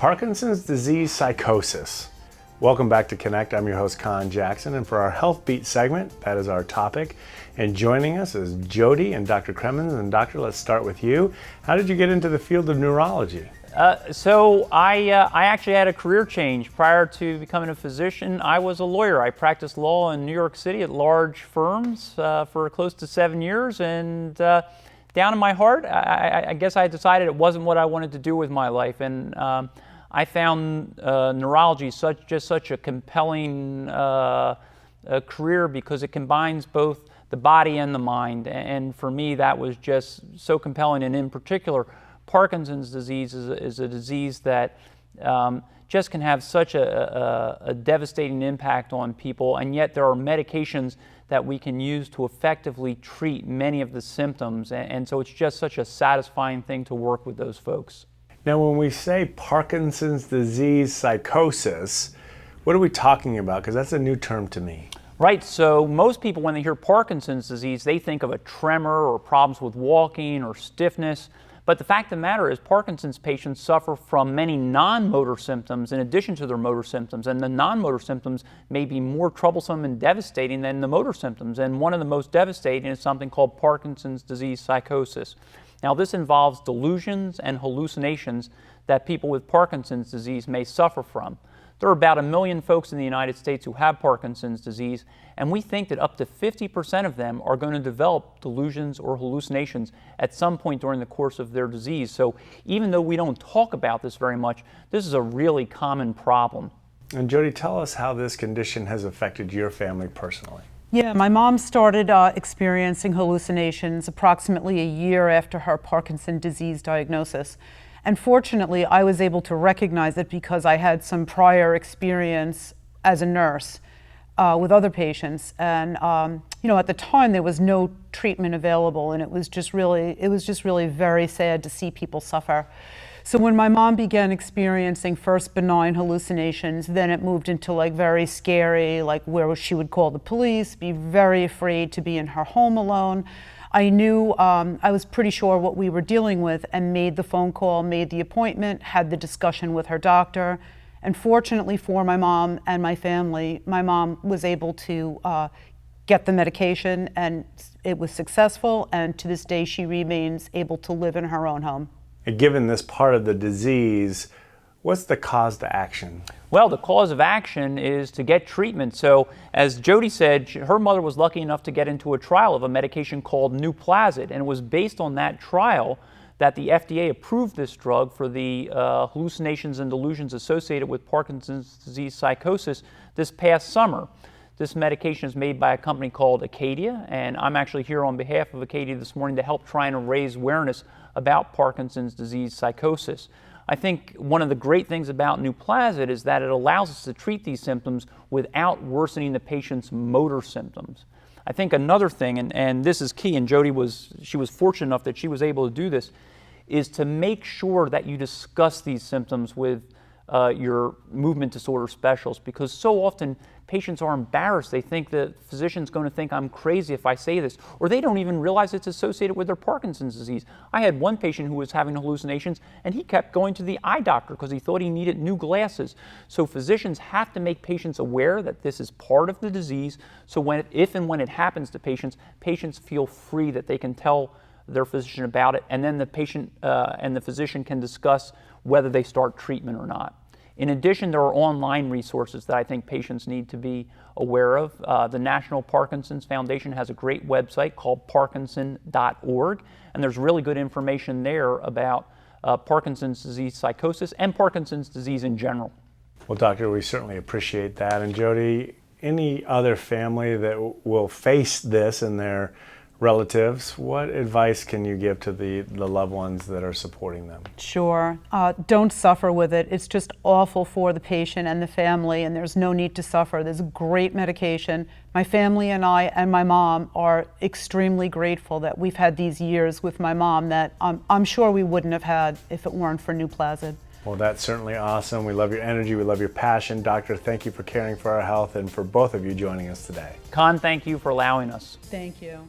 Parkinson's disease psychosis. Welcome back to Connect. I'm your host, Conn Jackson, and for our Health Beat segment, that is our topic. And joining us is Jody and Dr. Kremens. And Doctor, let's start with you. How did you get into the field of neurology? So I actually had a career change. Prior to becoming a physician, I was a lawyer. I practiced law in New York City at large firms for close to 7 years, and down in my heart, I guess I decided it wasn't what I wanted to do with my life, and I found neurology such a compelling career because it combines both the body and the mind, and for me that was just so compelling. And in particular, Parkinson's disease is a disease that just can have such a devastating impact on people, and yet there are medications that we can use to effectively treat many of the symptoms, and so it's just such a satisfying thing to work with those folks. Now, when we say Parkinson's disease psychosis, what are we talking about? Because that's a new term to me. Right, so most people, when they hear Parkinson's disease, they think of a tremor or problems with walking or stiffness. But the fact of the matter is Parkinson's patients suffer from many non-motor symptoms in addition to their motor symptoms, and the non-motor symptoms may be more troublesome and devastating than the motor symptoms. And one of the most devastating is something called Parkinson's disease psychosis. Now, this involves delusions and hallucinations that people with Parkinson's disease may suffer from. There are about 1 million folks in the United States who have Parkinson's disease, and we think that up to 50% of them are going to develop delusions or hallucinations at some point during the course of their disease. So even though we don't talk about this very much, this is a really common problem. And Jody, tell us how this condition has affected your family personally. Yeah, my mom started experiencing hallucinations approximately a year after her Parkinson's disease diagnosis. And fortunately, I was able to recognize it because I had some prior experience as a nurse with other patients. And at the time there was no treatment available, and it was just really very sad to see people suffer. So when my mom began experiencing first benign hallucinations, then it moved into very scary, where she would call the police, be very afraid to be in her home alone. I knew, I was pretty sure what we were dealing with, and made the phone call, made the appointment, had the discussion with her doctor. And fortunately for my mom and my family, my mom was able to get the medication, and it was successful, and to this day she remains able to live in her own home. And given this part of the disease, what's the cause to action? Well, the cause of action is to get treatment. So as Jody said, her mother was lucky enough to get into a trial of a medication called Nuplazid, and it was based on that trial that the FDA approved this drug for the hallucinations and delusions associated with Parkinson's disease psychosis this past summer. This medication is made by a company called Acadia, and I'm actually here on behalf of Acadia this morning to help try and raise awareness about Parkinson's disease psychosis. I think one of the great things about Nuplazid is that it allows us to treat these symptoms without worsening the patient's motor symptoms. I think another thing, and this is key, and Jody was fortunate enough that she was able to do this, is to make sure that you discuss these symptoms with your movement disorder specialist, because so often patients are embarrassed. They think the physician's going to think I'm crazy if I say this, or they don't even realize it's associated with their Parkinson's disease. I had one patient who was having hallucinations, and he kept going to the eye doctor because he thought he needed new glasses. So physicians have to make patients aware that this is part of the disease, so if and when it happens to patients, patients feel free that they can tell their physician about it, and then the patient and the physician can discuss whether they start treatment or not. In addition, there are online resources that I think patients need to be aware of. The National Parkinson's Foundation has a great website called parkinson.org, and there's really good information there about Parkinson's disease psychosis and Parkinson's disease in general. Well, Doctor, we certainly appreciate that. And Jody, any other family that will face this in their relatives, what advice can you give to the loved ones that are supporting them? Sure. Don't suffer with it. It's just awful for the patient and the family, and there's no need to suffer. There's great medication. My family and I and my mom are extremely grateful that we've had these years with my mom that I'm sure we wouldn't have had if it weren't for Nuplazid. Well, that's certainly awesome. We love your energy. We love your passion. Doctor, thank you for caring for our health and for both of you joining us today. Conn, thank you for allowing us. Thank you.